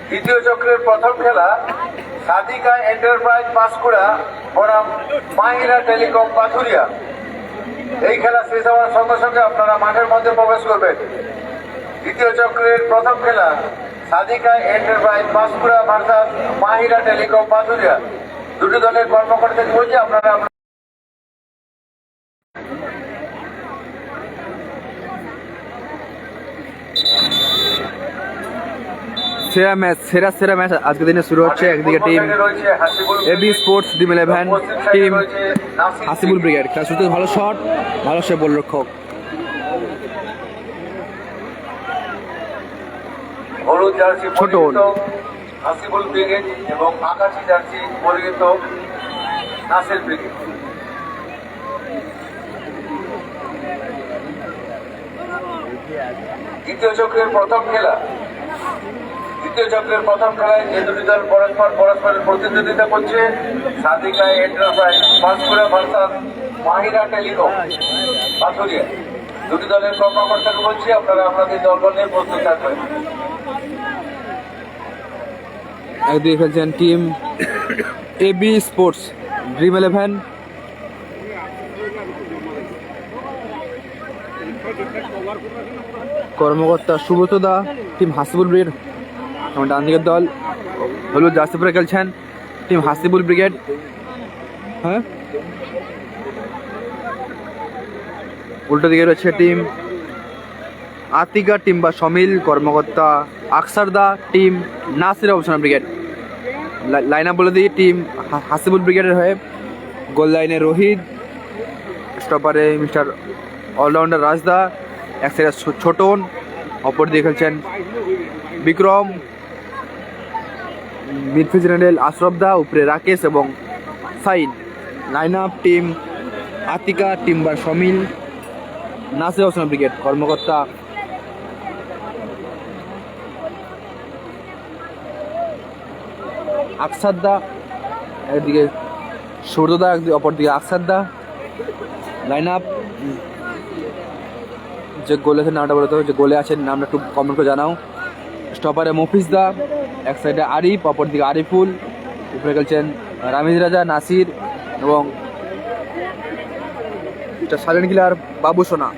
দ্বিতীয় চক্রের প্রথম খেলা সাদিকা এন্টারপ্রাইজ পাঁশকুড়া বনাম মাহিরা টেলিকম পাথুরিয়া। এই খেলা শেষ হওয়ার সঙ্গে সঙ্গে আপনারা মাঠের মধ্যে প্রবেশ করবেন। দ্বিতীয় চক্রের প্রথম খেলা Sadika enterprise Panskura versus Mahira telecom Pathuria. দুটি দলের কর্মকর্তাকে বলছি আপনারা সেরা ম্যাচ আজকের দিনে শুরু হচ্ছে। একদিকে team AB sports team 11 team Hasibul brigade. খেলা শুরুতে ভালো শট, ভালো সে গোলরক্ষক। হলুদ জার্সি ছোট হাসিবুল ব্রিগেড এবং আকাশি জার্সি পরিহিত নাসির ব্রিগেড। দ্বিতীয় চক্রের প্রথম খেলায় যে দুটি দল পরস্পরের প্রতিদ্বন্দ্বিতা করছে Sadika enterprise Panskura versus Mahira telecom Pathuria. দুটি দলের কর্মকর্তাকে বলছি আপনারা আপনাদের দলবল নিয়ে প্রস্তুত থাকবেন। একদিকে খেলছেন টিম এবি স্পোর্টস ড্রিম 11, কর্মকর্তা সুব্রত দা। টিম হাসিবুল ব্রিগেড ডান দিকের দল হলুদ জার্সি পরে খেলছেন টিম হাসিবুল ব্রিগেড। হ্যাঁ, উল্টো দিকে রয়েছে টিম আতিকা টিম বা সমিল, কর্মকর্তা আকসারদা টিম নাসির অবসনা ব্রিগেড। লাইন আপ বলে দিই, টিম হাসিবুল ব্রিগেডের হয়ে গোল লাইনে রোহিত, স্টপারে মিস্টার অলরাউন্ডার রাজদা, এক সাইডে ছোটন, অপর দিকে খেলছেন বিক্রম, মিডফিল্ডার আশরফ দা, উপরে রাকেশ এবং সাইন। Line up team Atika team বা সমিল নাসির অবসনা ব্রিগেড, কর্মকর্তা আকসারদা, একদিকে সূর্যদা, অপর দিকে আকসারদা। লাইন আপ যে গোলে আছে নামটা বলতে হবে, যে গোলে আছেন নামটা একটু কমেন্ট করে জানাও। স্টপারে মফিজ দা, এক সাইডে আরিফ, অপর দিকে আরিফুল, উপরে খেলছেন রামিজ রাজা, নাসির এবং সাইলেন্ট কিলার বাবু সোনা।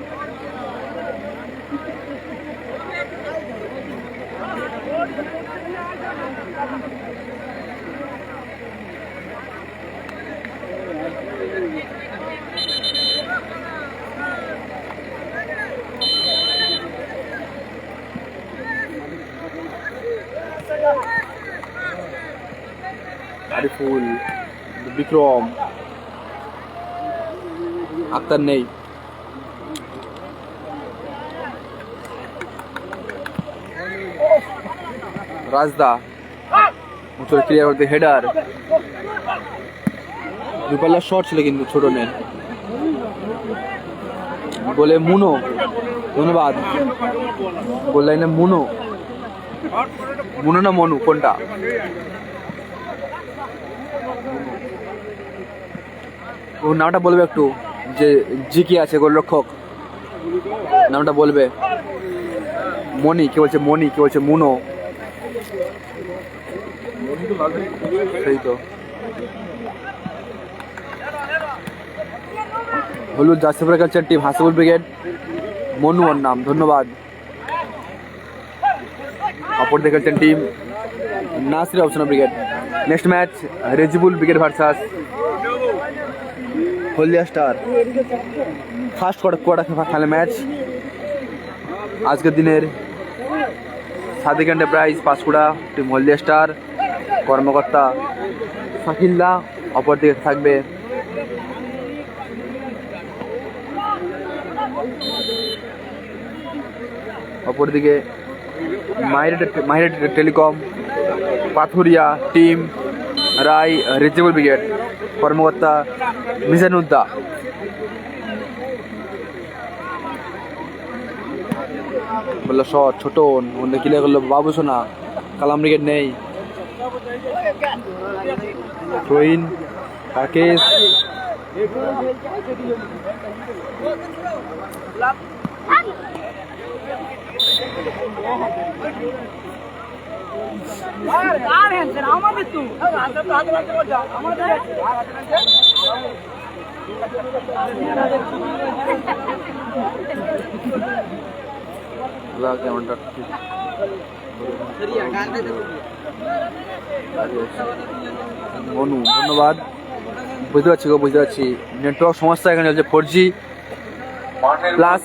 আরিফুল, বিক্রম, আক্তার নেই, রাজদা উত্তর ক্লিয়ার করতে হেডার, দুপাল্লা শট ছিল কিন্তু ছোট নেই। বলে মুনো, ধন্যবাদ। গোল লাইনে মুনো না মনু কোনটা? ওর নামটা বলবে একটু, যে জিকি আছে গোলরক্ষক, নামটা বলবে। মনি, কে বলছে মনি, কে বলছে মুনো, সেই তো। হলুদ জার্সি পরে খেলছেন টিম হাসিবুল ব্রিগেড, মনু ওর নাম, ধন্যবাদ। অপর দিকে খেলছেন টিম নাসির অবসনা brigade. Next match Rejibul brigade versus Haldia star. First quarter final match আজকের দিনের। Sadiq enterprise Panskura team Haldia star, কর্মকর্তা শাকিল্লা, অপর দিকে থাকবে অপরদিকে Mahira telecom Pathuria team Roy Rejibul brigade, কর্মকর্তা মিজানুদ্দা। বললো শট ছোট কিলে করলো বাবু সোনা, কালাম ব্রিগেড নেই, রহিন, রাকেশ, কেমনটা মনু ধন্যবাদ। বুঝতে পারছি গো, বুঝতে পারছি। নেটওয়ার্ক সমস্যা এখানে হচ্ছে 4G প্লাস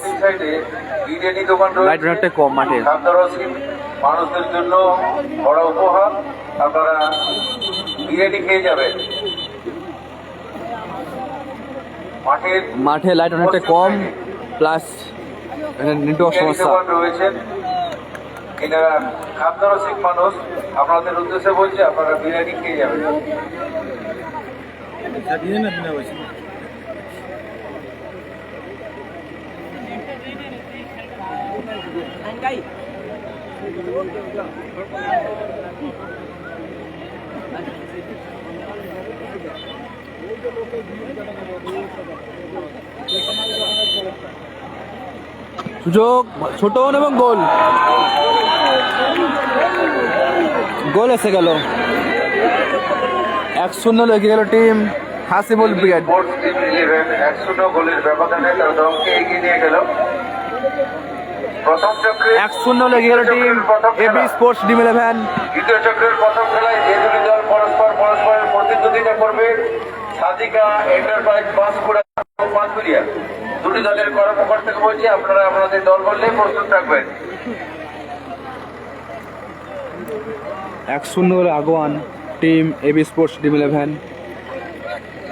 লাইট অনেকটা কম মাঠে। মানুষদের জন্য বড় উপহার, আপনারা বিরিয়ানি খেয়ে যাবেন। মাঠে লাইট অনেকটা কম প্লাস নেটওয়ার্ক সমস্যা রয়েছেন। এনারা খাদ্যরসিক মানুষ, আপনাদের উদ্দেশ্যে বলছি আপনারা বিরিয়ানি খেয়ে যাবেন। সুযোগ ছোটন এবং গোল, গোল এসে গেল। 1-0 এগিয়ে গেল টিম হাসিবুল ব্রিগেড। 1-0 গোলের ব্যবধানে তারা দলকে এগিয়ে নিয়ে গেল। প্রথম চক্রে 1-0 এগিয়ে গেল টিম এবি স্পোর্টস টিম 11। দ্বিতীয় চক্রের প্রথম খেলায় যে দুটি দল পরস্পরের প্রতিদ্বন্দ্বিতা করবে, সাদিকা এন্টারপ্রাইজ পাঁশকুড়া এবং পাঁচকুড়িয়া। দুটি দলের কর্মকর্তাকে বলছি আপনারা আপনাদের দল বললে প্রস্তুত থাকবেন। 1-0 আগোয়ান team AB sports team 11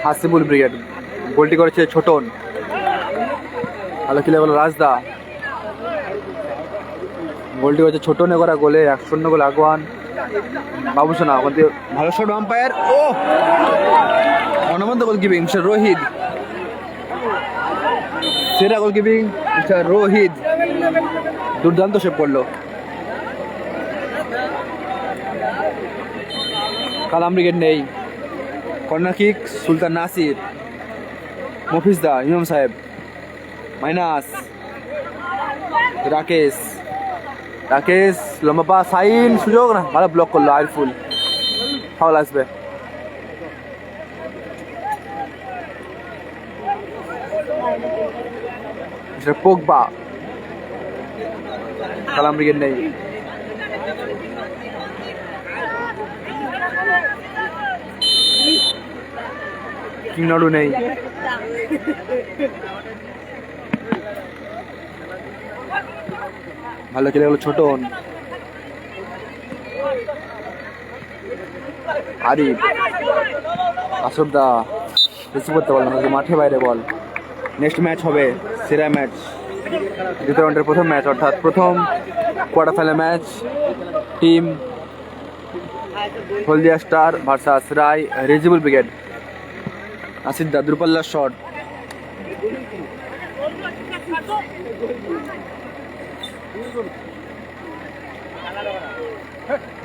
Hasibul brigade. গোলটি করেছে ছোটন, ভালো খেলে বলো রাজদা। গোলটি করেছে ছোটনে করা গোলে 1-0 গোল আগোয়ান। বাবুসোনা আমাদের ভালো শট, আম্পায়ার ও অনবদ্য গোলকিপিং মিস্টার রোহিত, সেরা গোলকিপিং মিস্টার রোহিত, দুর্দান্ত সেভ করলো। কালাম ব্রিগেড নেই। কর্নার কিক সুলতান নাসির, মফিজদা, ইমাম সাহেব, মাইনাস রাকেশ, রাকেশ লম্বা পা, সাইন সুযোগ না, ভালো ব্লক করলো আইরফুল, ফাউল আসবে। পোগবা, কালাম ব্রিগেড নেই। কিংনাড়ু নেই। ভালো খেলে গেল ছোটন, আরিফ, আসরদা রিসিভ করতে পারলাম না, মাঠে বাইরে বল। নেক্সট ম্যাচ হবে সেরা ম্যাচ, দ্বিতীয় রাউন্ডের প্রথম ম্যাচ, অর্থাৎ প্রথম quarter final match. Team Haldia star versus Roy Rejibul brigade. আসিদ্দা দূরপাল্লার শট,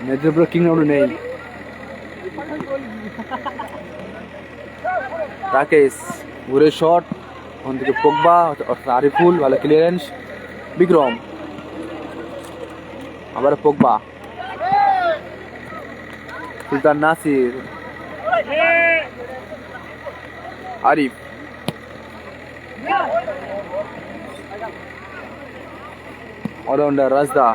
মেদিনীপুর কিংনাড়ু নেই। রাকেশ ঘুরে শট, ওখান থেকে পোগবা অর্থাৎ আরিফুল, ভালো ক্লিয়ারেন্স। বিক্রম, আবার পোগবা, সুলতান নাসির, আরিফ, অলরাউন্ডার রাজদা,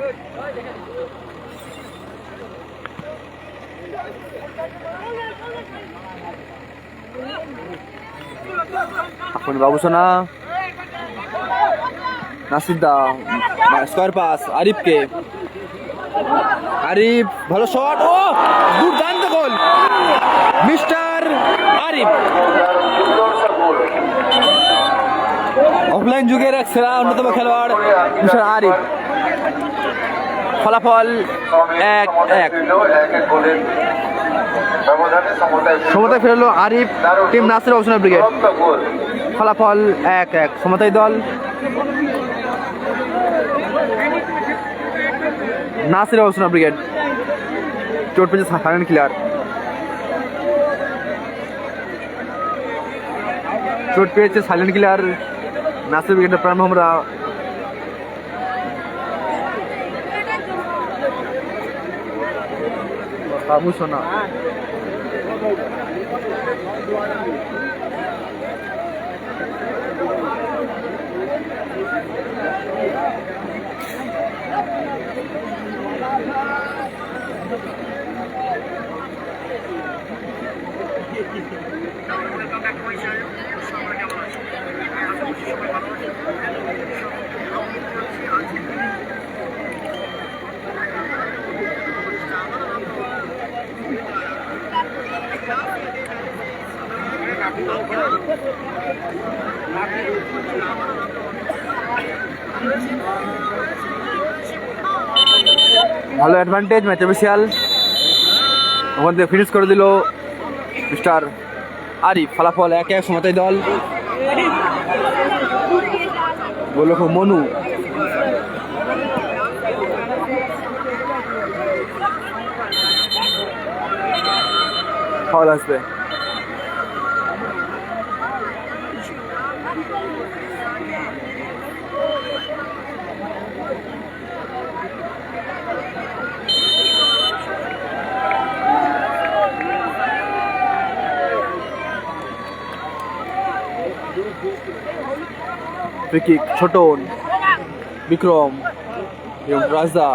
এখন বাবুসোনা, নাসিদ্দা, স্কোয়ার পাস আরিফকে, আরিফ ভালো শট, ও দুর্দান্ত গোল মিস্টার আরিফ। অফলাইন যুগের এক সেরা অন্যতম খেলোয়াড় মিস্টার আরিফ। ফলাফল 1-1, সমতায় ফেরলো আরিফ টিম নাসির অবসর ব্রিগেড। ফলাফল 1-1, সমতায় দল নাসির অবসর ব্রিগেড। চোট পেয়েছে সাইলেন্ট কিলার, চোট পেয়েছে সাইলেন্ট কিলার নাসির ব্রিগেডের প্রাণ ভোমরা। বাবু সোনা। ভালো অ্যাডভান্টেজ ম্যাচ অফিসিয়াল ওখান থেকে ফিনিশ করে দিল মিস্টার আরিফ। ফলাফল 1-1 সমতায় দল। গোলরক্ষক মনু, ফাউল আসবে। ফ্রি কিক ছোটন, বিক্রম এবং রাজদা।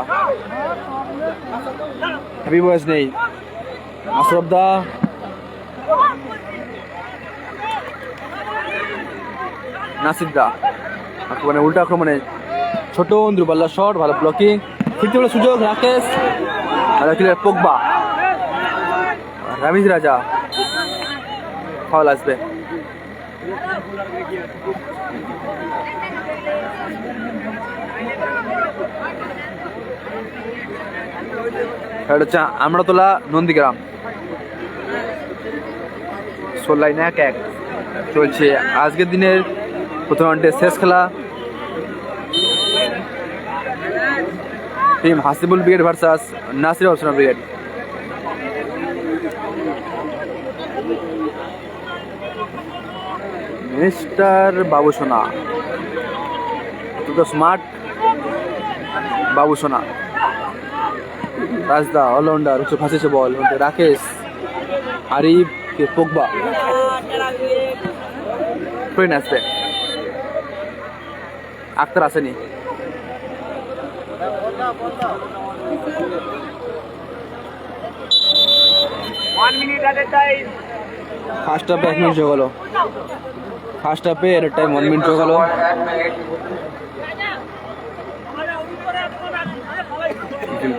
হ্যাপি বয়স নেই। আশরফ দা, নাসির দা আক্রমণে উল্টা আক্রমণে ছোটন, দুর্বাল্লা শট, ভালো ব্লকিং, ফিরতে বলে সুযোগ রাকেশ, ভালো ক্লিয়ার পোগবা, রামিজ রাজা। ফাউল আসবে। এটা হচ্ছে আমরাতলা নন্দীগ্রাম। স্কোর লাইন 1-1 চলছে আজকের দিনের প্রথম রাউন্ডের শেষ খেলা। Team Hasibul brigade versus Nasir Hossain brigade. Mister বাবু সোনা, দুটো স্মার্ট বাবু সোনা। রাজদা অলরাউন্ডার, উচ্চ ফাঁসেছে বল, রাকেশ, আরিফ, পোগবা। ট্রেন আসবে, আক্তার আসেনি। ফার্স্ট হাফে 1 মিনিট হয়ে গেল। ফার্স্ট হাফে এর টাইম 1 মিনিট হয়ে গেল।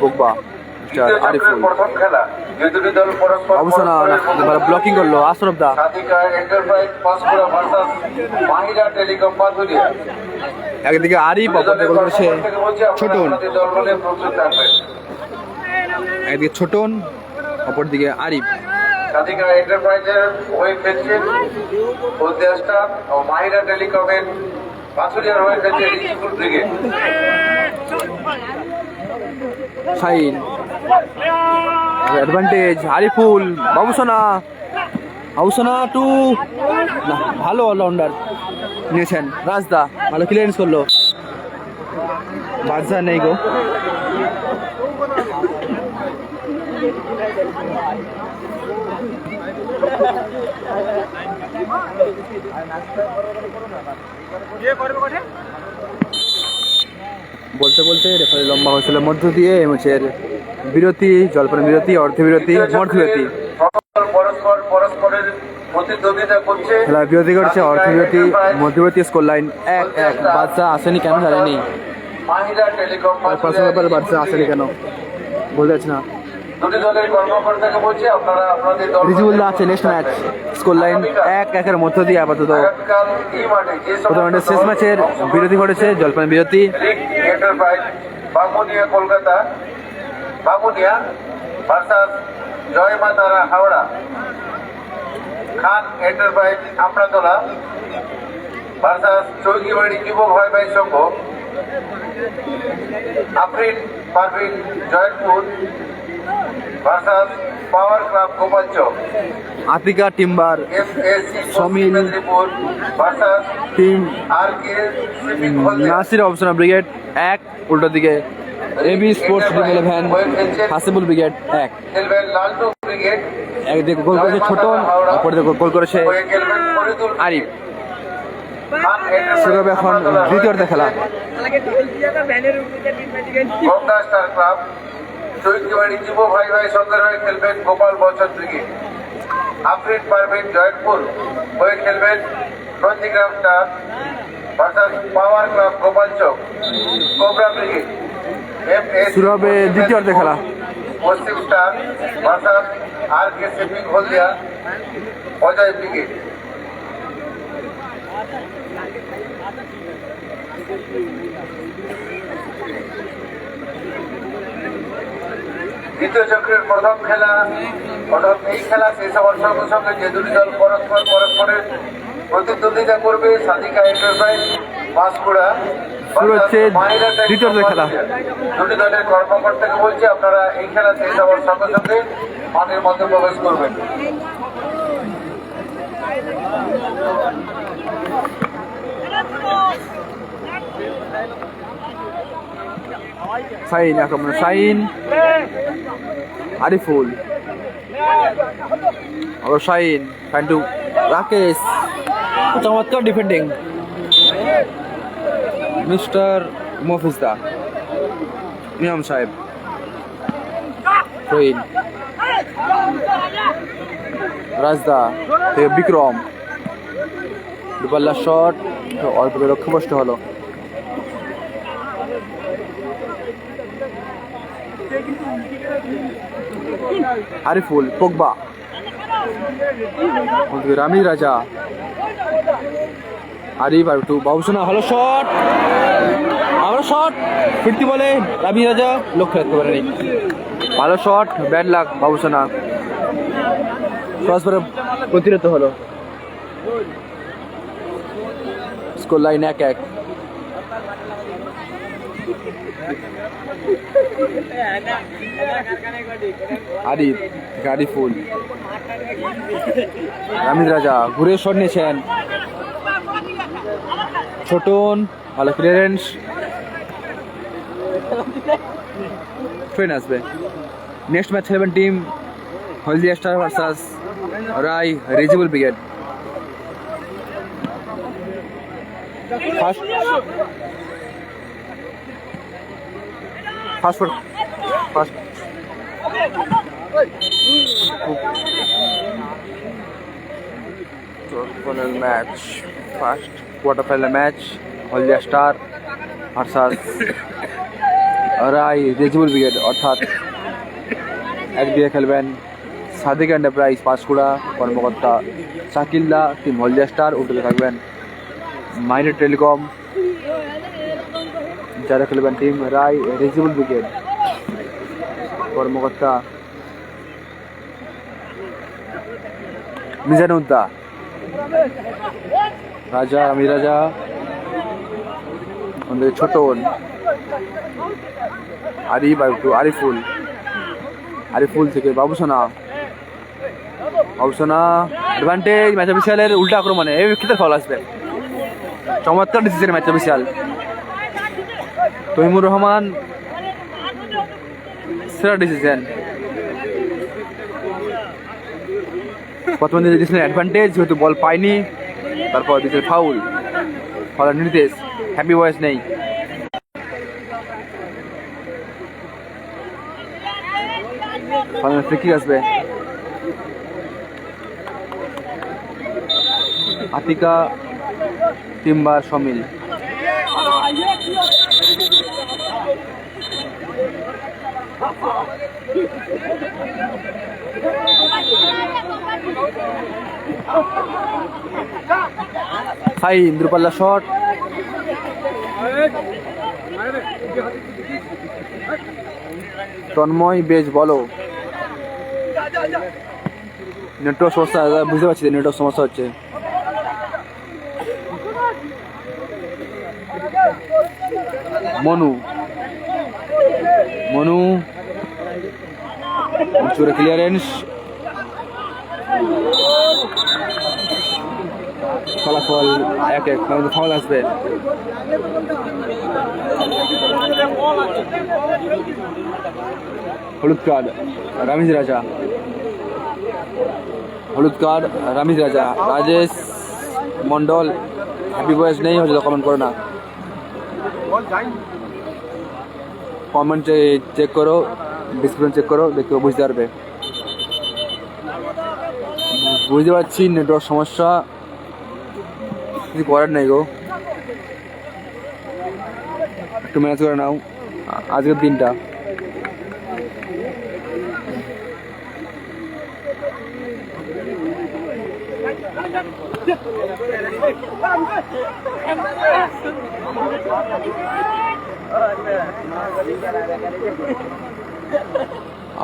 পোগবা, আরিফুল অবশ্য না ব্লকিং করলো আশরফ দা। একদিকে আরিফ, অপরদিকে গোল করেছে ছোটন। একদিকে ছোটন, অপরদিকে আরিফ। সাদিকা এন্টারপ্রাইজের হয়ে খেলছেন উদ্দেশটা ও মাহিরা টেলিকমের বাছুরিয়ার হয়ে খেলছে রিজিকুল ব্রিগেড। শাইন, অ্যাডভান্টেজ আরিফুল, বাবুসোনা, বাবুসোনা টু, না ভালো অলরাউন্ডার নিয়েছেন রাজদা, ভালো ক্লিয়ারেন্স করলো। বাদশা নেই গো। বলতে বলতে রেফারি লম্বা হয়েছিল মধ্য দিয়ে এই ম্যাচের বিরতি, জলপান বিরতি, অর্ধ বিরতি, মধ্যবিরতি। পরস্পর পরস্পরের প্রতিদ্বন্দ্বিতা করছে। খেলা বিরতি করছে, অর্ধ বিরতি, মধ্যবিরতি। Score line 1-1। বাদশা আসেনি কেন জানেনি, মাহিরা টেলিকম বাদশা আসেনি কেন বলতে পারছি না। দুটি দলের কর্মকর্তাকে বলছি আপনারা আপনাদের দল রিজিবুল্লাহ আছে নেক্সট ম্যাচ। স্কোর লাইন 1-1 মধ্য দিয়ে আপাতত আগামীকাল এই মাঠে যে প্রথম রাউন্ডের শেষ ম্যাচের বিরতি ঘটেছে, জলপান বিরতি। Enterprise Bamunia Kolkata, Bamunia versus Joy Ma Tara Howrah, Khan enterprise Amratala versus Chowkibari Jubak Bhai Bhai Sangha, Afrin Parvin Jaipur versus power club Gopalchak, Atika timber FSC sawmill Medinipur versus team R K shipping Haldia. Nasir অবসনা ব্রিগেড 1, উল্টো দিকে AB sports team 11 Hasibul brigade 1 খেলবেন লালটু ব্রিগেড। একদিকে গোল করেছে ছোটন, অপরদিকে গোল করেছে হয়ে খেলবেন ফরিদুল আরিফ। খান শুরু হবে এখন দ্বিতীয়ার্ধের খেলা। গঙ্গা স্টার ক্লাব চৈত্রবাড়ি যুব ভাই ভাই সন্ধ্যের হয়ে খেলবেন গোপাল বচন ব্রিগেড। আফরিন পারভেন জয়পুর হয়ে খেলবেন Nandigram star versus power club Gopal চক কোবরা ব্রিগেড। শুরু হবে দ্বিতীয়ার্ধের খেলা। পশ্চিম স্টার ভার্সাস আর কে শিপিং হলদিয়া অজয় ব্রিগেড। দ্বিতীয় চক্রের প্রথম খেলা, অর্থাৎ এই খেলা শেষ হওয়ার সঙ্গে সঙ্গে যে দুটি দল পরস্পরের প্রতিদ্বন্দ্বিতা করবে সাদিকা এন্টারপ্রাইজ পাঁশকুড়া শুরু হচ্ছে দ্বিতীয়ার্ধের খেলা। দুটি দলের কর্মকর্তাকে বলছে আপনারা এই খেলা শেষ হওয়ার সঙ্গে সঙ্গে মাঠের মধ্যে প্রবেশ করবেন। শাইন আক্রমণ, শাইন আরিফুল, আবার শাইন, শাইন টু রাকেশ, চমৎকার ডিফেন্ডিং মিস্টার মফিজদা, ইমাম সাহেব, শাইন রাজদা থেকে বিক্রম, দুপাল্লা শট, অল্প লক্ষ্যভ্রষ্ট হলো। আরিফুল, পোগবা, রামি রাজা, আরিফ আর টু বাবুসোনা, ভালো শট, আবার শট, ফিরতি বলে রামি রাজা লক্ষ্য রাখতে পারেনি, ভালো শট, ব্যাড লাক বাবুসোনা, পরস্পর প্রতিরোধ হলো। Score line 1-1। আরিফ, আরিফুল, রামিজ রাজা ঘুরে শট নিয়েছেন, ছোটন, ভালো ক্লিয়ারেন্স, ট্রেন আসবে। নেক্সট ম্যাচ খেলবেন team Haldia star versus Roy Rejibul brigade. First match, first quarter final match Haldia star versus Roy Rejibul brigade, অর্থাৎ একদিকে খেলবেন সাদিক এন্টারপ্রাইজ পাঁশকুড়া কর্মকর্তা শাকিল্লা টিম হলদিয়া স্টার, উল্টোতে থাকবেন মাইনর টেলিকম যারা খেলবেন টিম রায় রিজিবল ব্রিগেড, কর্মকর্তা মিজানুদ্দা, রাজা, আমি রাজা, ছোটন, আরিফ আর টু আরিফুল, আরিফুল থেকে বাবুসোনা, বাবুসোনা অ্যাডভান্টেজ ম্যাচ অফিসিয়ালের উল্টা আক্রমণে এই ব্যক্তিতে ফল আসবে। চমৎকার ডিসিশন ম্যাচ অফিসিয়াল, তহিমুর রহমান সেরা ডিসিশন। প্রথমে দিয়েছিলেন অ্যাডভান্টেজ, যেহেতু বল পায়নি, তারপর দিয়েছিলেন ফাউল, ফলের নির্দেশ, হ্যাপি ভয়েস নেই। ফ্রি কিক আসবে, আতিকা টিম্বার সমিল, হাই ইন্দ্রপাল্লা শট, তন্ময় বেশ বলো, নেটওয়ার্ক সমস্যা, বুঝতে পারছি নেটওয়ার্ক সমস্যা হচ্ছে। মনু, মনু ক্লিয়ারেন্স, ফলাফল 1-1, ফাউল আসবে। হলুদ কার্ড রামিজ রাজা, হলুদ কার্ড রামিজ রাজা। রাজেশ মন্ডল হ্যাপি বয়স নেই হচ্ছে, কমেন্ট করো না, কমেন্টে চেক করো, ডিসপ্লে চেক করো, দেখতে বুঝতে পারবে। বুঝতে পারছি নেটওয়ার্ক সমস্যা, কিছু করার নেই গো, একটু ম্যানেজ করে নাও আজকের দিনটা।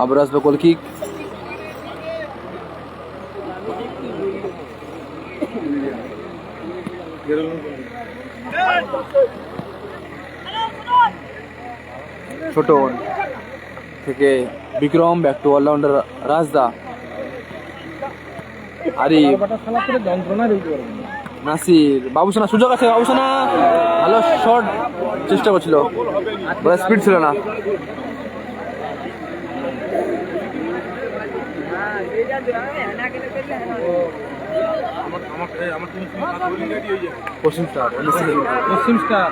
আবার আসবে গোল কিক, ছোট থেকে Vikram, back to allrounder Rajda. আরে নাসির, বাবুসোনা সুযোগ আছে, বাবুসোনা ভালো শট চেষ্টা করছিল, স্পিড ছিল না। পশ্চিম স্টার, পশ্চিম স্টার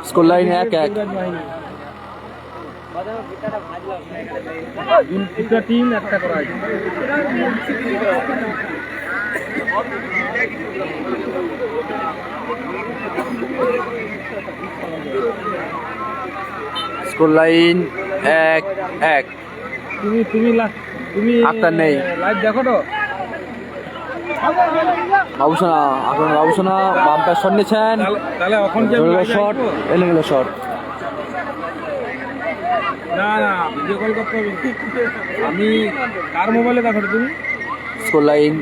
স্কোর লাইন 1-1। দুটা টিম একটা করা আছে। Score line 1-1। তুমি আক্তার নেই, লাইভ দেখো তো। বাবুসোনা, এখন বাবুসোনা বাম্পার শট নিয়েছেন, তাহলে এখন যে শট এলোমেলো শট। না না ভিডিও কল করতে হবে, আমি কার মোবাইলে দেখো তো তুমি। Score line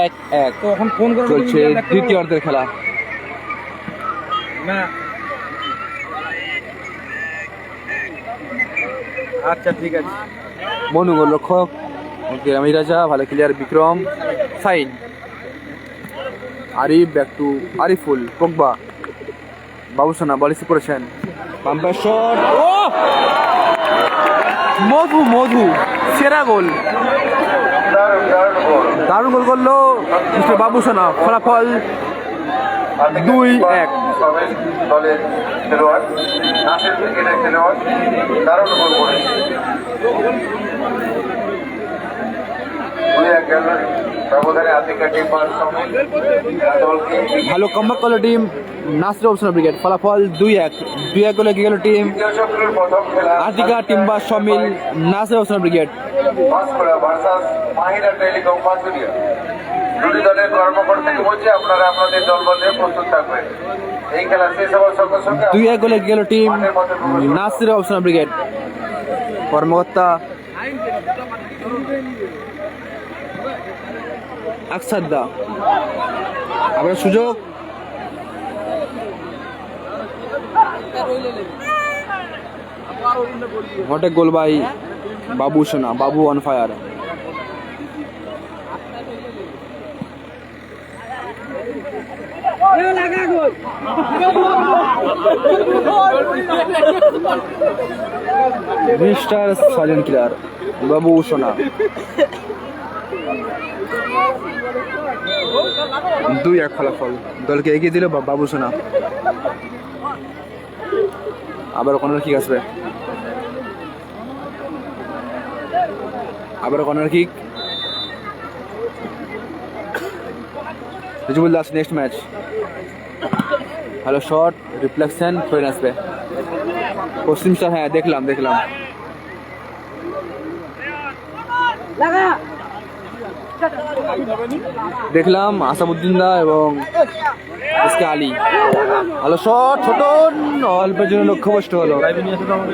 1-1। তো এখন ফোন করে চলছে দ্বিতীয় অর্ধের খেলা। না আচ্ছা ঠিক আছে। মনু গোলরক্ষক, ওকে রামিজ রাজা, ভালো প্লেয়ার বিক্রম, সাইন। Arif, back to Ariful, Pogba, বাবুসোনা বল রিসিভ করেছেন, বাম্পার শট, ও মধু, মধু সেরা গোল, দারুণ গোল করলো মিস্টার বাবুসোনা। ফলাফল 2-1। দলের খেলোয়াড় নাসির ক্রিকেটের খেলোয়াড় দারুণ গোল করেছে। ব্যবধানে আতিকা টিম দলকে ভালো কমব্যাক করলো টিম নাসির অবসর ব্রিগেড। ফলাফল 2-1। 2-1 গোলে এগিয়ে গেল টিম দ্বিতীয় চক্রের প্রথম খেলা আতিকা টিম্বা সমিল নাসির অবসর brigade. Panskura versus Mahira telecom Pathuria. দুটি দলের কর্মকর্তাকে বলছি আপনারা আপনাদের দলবল নিয়ে প্রস্তুত থাকবেন। এই খেলা শেষ হওয়ার সঙ্গে সঙ্গে 2-1 গোলে এগিয়ে গেল টিম নাসির অবসর ব্রিগেড। কর্মকর্তা আকসারদা, আবার সুযোগ, হটে গোল by Babusona, Babu on fire. Mister silent killer Babusona. 2-1 ফলাফল, দলকে এগিয়ে দিল বাবুসোনা। আবার কর্নার কিক আসবে, আবার corner kick. Rijubul Das next match, ভালো শট, রিফ্লেকশন, ফের আসবে পশ্চিম স্টার। হ্যাঁ দেখলাম দেখলাম আসামুদ্দিন দা এবং এসকে আলী, ভালো শট, ছোট, অল্পের জন্য লক্ষ্যভ্রষ্ট হলো। লাইভে নিয়ে এসে তো আমাকে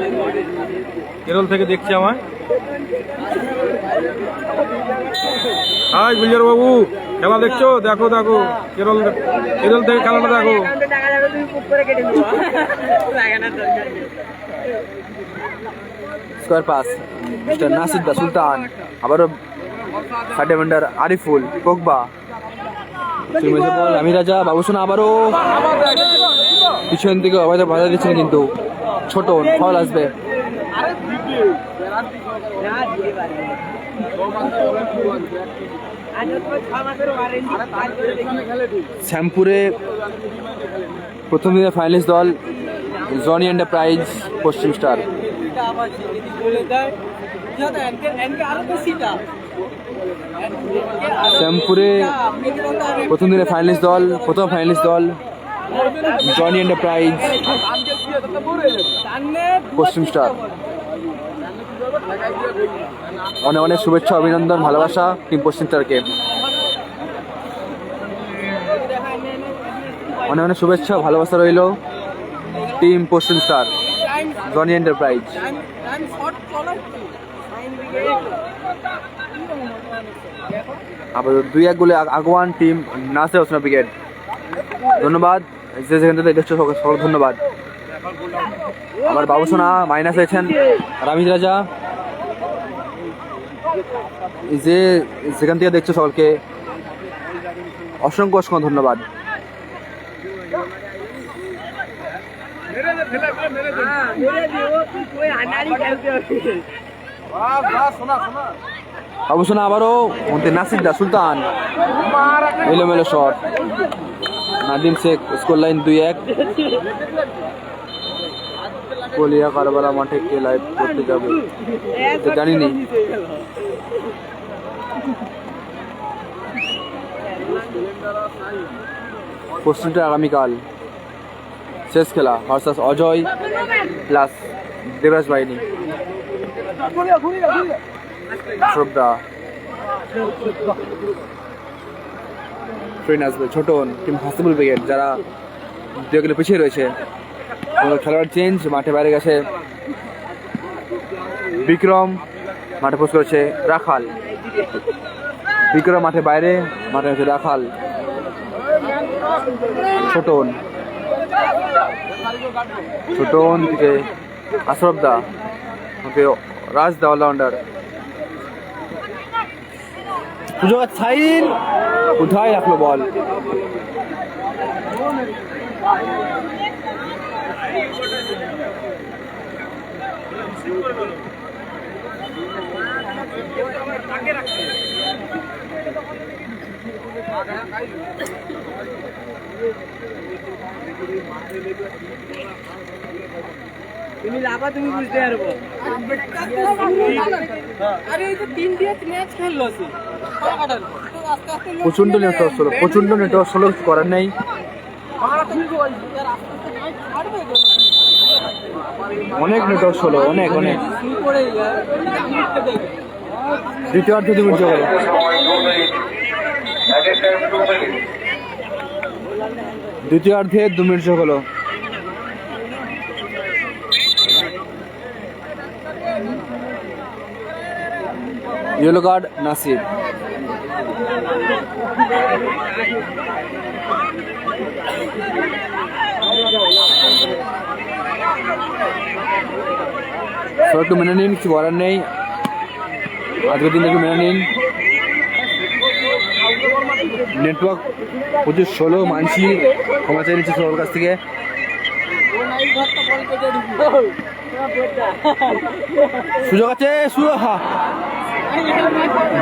কেরল থেকে দেখছি আমায়। হাই গুলজার বাবু, খেলা দেখছো? দেখো দেখো, কেরল কেরল থেকে খেলাটা দেখো। স্কোয়ার পাস মিস্টার নাসির দা সুলতান, আবারও সাইড ডিফেন্ডার আরিফুল পোগবা, আমি রাজা বাবুসোনা আবারও পিছন থেকে অবাধে বাধা দিচ্ছেন, কিন্তু ছোট ফল আসবে। শ্যামপুরে প্রথম দিনের ফাইনালিস্ট দল জনি এন্টারপ্রাইজ পশ্চিম স্টার। শ্যামপুরে প্রথম দিনের প্রথম ফাইনালিস্ট দল জনি এন্টারপ্রাইজ পশ্চিম স্টার। অনেক অনেক শুভেচ্ছা, অভিনন্দন, ভালোবাসা টিম পশ্চিম স্টারকে। অনেক অনেক শুভেচ্ছা, ভালোবাসা রইল টিম পশ্চিম স্টার জনি এন্টারপ্রাইজ। আবার 2-1 গোলে আগুয়ান টিম নাসির হোসেন ব্রিগেড। ধন্যবাদ যে যেখান থেকে দেখছো, সকল ধন্যবাদ। আমার বাবুসোনা মাইনাস হয়েছেন রামিজ রাজা, যে যেখান থেকে দেখছো সকলকে অসংখ্য অসংখ্য ধন্যবাদ। বাবুসোনা আবারও নাসির দা সুলতান, এলোমেলো shot, Nadim Sheikh, score line 2-1। Kaliya Karbala মাঠে কে লাইভ করতে যাবে জানিনি। পশ্চিমটা আগামীকাল শেষ খেলা ভার্সাস অজয় প্লাস দেবরাজ বাহিনী। শ্রদ্ধা ট্রেন আসবে ছোটন টিম হাসিবুল ব্রিগেড, যারা 2 কিলো পিছিয়ে রয়েছে। খেলোয়াড় চেঞ্জ, মাঠে বাইরে গেছে বিক্রম, মাঠে পোস্ট করেছে রাখাল। বিক্রম মাঠে বাইরে, মাঠে হচ্ছে রাখাল। ছোটন থেকে আশরফ দা, রাজ দা অলরাউন্ডার। সুযোগ সাইল কোথায় রাখলো বল, তুমি লাভা, তুমি বুঝতে পারবো। আরে এই যে 3 দিয়ে ম্যাচ খেললো সে প্রচন্ড নেটওয়ার্ক হলো, প্রচন্ড নেটওয়ার্ক হলো, কিছু করার নেই। অনেক নেটওয়ার্ক হলো, অনেক অনেক। দ্বিতীয়ার্ধে 2 মিনিট হলো। দ্বিতীয়ার্ধে 2 মিনিট হলো। Yellow card Nasir. একটু মেনে নিন, কিছু বলার নেই, আজকের দিন একটু মেনে নিন। নেটওয়ার্ক প্রচুর ষোলো মানছি, ক্ষমা চাই নিচ্ছি সবার কাছ থেকে। সুযোগ আছে,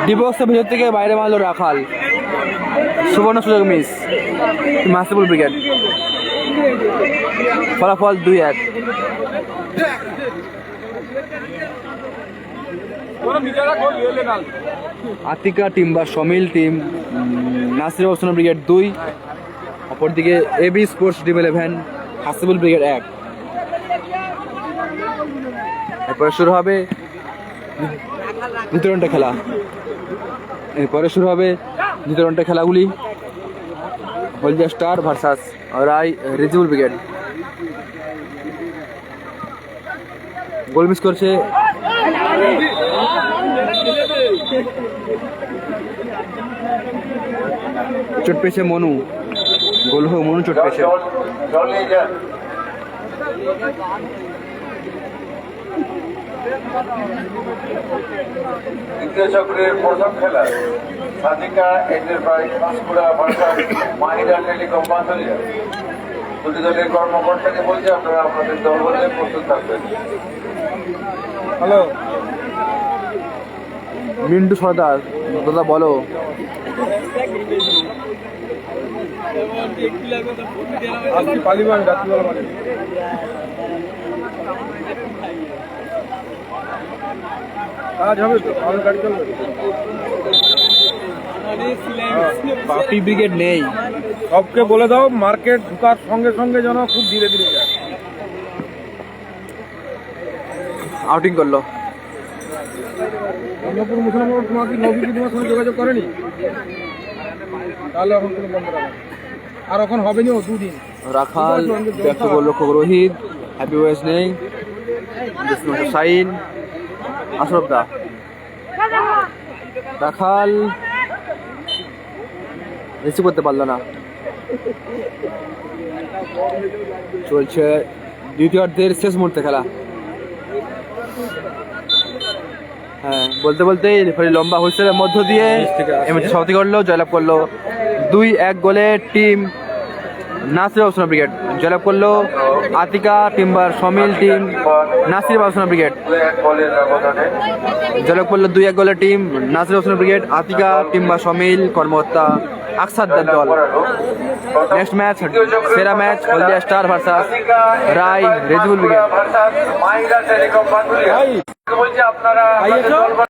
ডিবক্সের ভেতর থেকে বাইরে মারলো রাখাল, সুবর্ণ সুযোগ মিস মাসিবুল ব্রিগেড। ফলাফল 2-1। আতিকা টিম বা সমিল টিম নাসির হোসেন ব্রিগেড 2, অপরদিকে AB sports team 11 Hasibul brigade 1। এরপরে শুরু হবে দ্বিতীয় রাউন্ডের খেলা। এরপরে শুরু হবে দ্বিতীয় রাউন্ডের খেলাগুলি। হলদিয়া স্টার ভার্সাস রায় রিজুল ব্রিগেড। গোল মিস করছে চোট পেয়েছে মনু, গোল হয়ে মনু চোট পেয়েছে। জল নিয়ে যান। দ্বিতীয় চক্রের প্রথম খেলা Sadika enterprise Panskura versus Mahira telecom Pathuria. দুটি দলের কর্মকর্তাকে বলছে আপনারা আপনাদের দল বলতে প্রস্তুত থাকবেন। হ্যালো, মিন্টু সর্দার, দাদা বলো। আজকে পালিবান রাত্রিবেলা মানে কাজ হবে তো, আমার গাড়ি চলবে। বাপি ব্রিগেড নেই। সবকে বলে দাও মার্কেট ঢুকার সঙ্গে সঙ্গে যেন খুব ধীরে ধীরে যায়। আউটিং করলো। অন্নপুর মুসলমান তোমার কি নবী কি তোমার সঙ্গে যোগাযোগ করেনি? তাহলে এখন কোনো বন্ধ রাখবে আর এখন হবে না, দুদিন। রাখাল ব্যক্ত করলো রোহিত, হ্যাপি ওয়েস নেই, সাইন, আশরফ দা। রাখাল রিসিভ করতে পারলো না। চলছে দ্বিতীয়ার্ধের শেষ মুহূর্তে খেলা। হ্যাঁ, বলতে বলতেই রেফারি লম্বা হুইসেলের মধ্য দিয়ে এমএচ সমাপ্তি করলো, জয়লাভ করলো 2-1 গোলে টিম নাসির বাবুসোনা ব্রিগেড। জয়লাভ করলো Atika timber sawmill team Nasir Babusona brigade. এক বলের ব্যবধানে জয়লাভ করলো 2-1 গোলে team Nasir Babusona brigade, Atika timber sawmill কর্মকর্তা আকসারদার দল। নেক্সট ম্যাচ, সেরা match Haldia star versus Roy Rejibul brigade. Versus Mahira telecom Pathuria. বলছে আপনারা আপনাদের দল